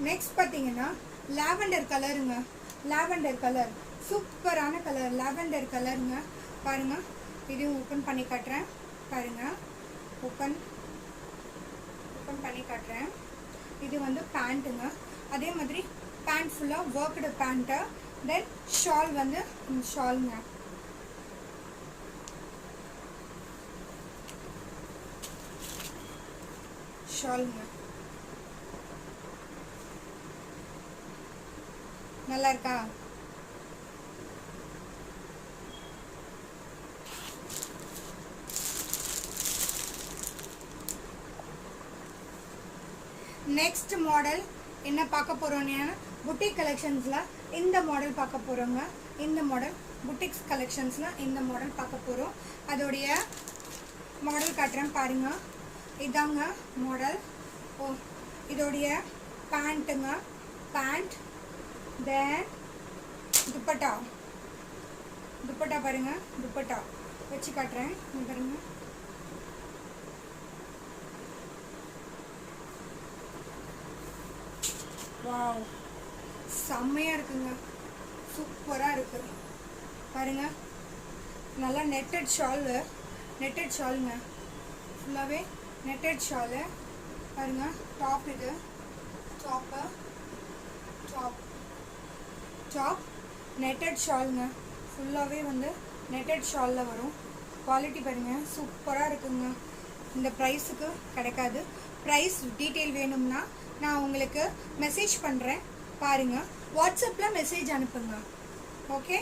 Next பார்த்தீங்கன்னா lavender கலருங்க. Lavender colour சூப்பரான கலர், லாவெண்டர் கலருங்க. பாருங்கள், இதையும் ஓப்பன் பண்ணி காட்டுறேன். பாருங்கள், ஓப்பன் பண்ணி காட்டுறேன். இது வந்து பேண்ட்டுங்க. அதே மாதிரி பேண்ட் ஃபுல்லாக ஒர்க்டு பேண்ட்டு. தென் ஷால் வந்து ஷாலுங்க. ஷாலுங்க நல்லா இருக்கா? நெக்ஸ்ட் மாடல் என்ன பார்க்க போகிறோன்னா புட்டிக் கலெக்ஷன்ஸில் இந்த மாடல் பார்க்க போகிறோங்க. இந்த மாடல் புட்டிக்ஸ் கலெக்ஷன்ஸில் இந்த மாடல் பார்க்க போகிறோம். அதோடைய மாடல் காட்டுறேன் பாருங்கள். இதாங்க மாடல். இதோடைய பேண்ட்டுங்க. பேண்ட் தென் துப்பட்டா. துப்பட்டா பாருங்கள், துப்பட்டா வச்சு காட்டுறேன் பாருங்கள். வாவ், செம்மையாக இருக்குங்க, சூப்பராக இருக்குது பாருங்க. நல்லா நெட்டட் ஷாலு, நெட்டட் ஷாலுங்க. ஃபுல்லாகவே நெட்டட் ஷாலு பாருங்க. டாப் இது டாப்பு, டாப் நெட்டட் ஷாலுங்க. ஃபுல்லாகவே வந்து நெட்டட் ஷாலில் வரும். குவாலிட்டி பாருங்கள், சூப்பராக இருக்குங்க. இந்த ப்ரைஸுக்கு கிடைக்காது. ப்ரைஸ் டீட்டெயில் வேணும்னா நான் உங்களுக்கு மெசேஜ் பண்ணுறேன் பாருங்கள். வாட்ஸ்அப்பில் மெசேஜ் அனுப்புங்க. ஓகே.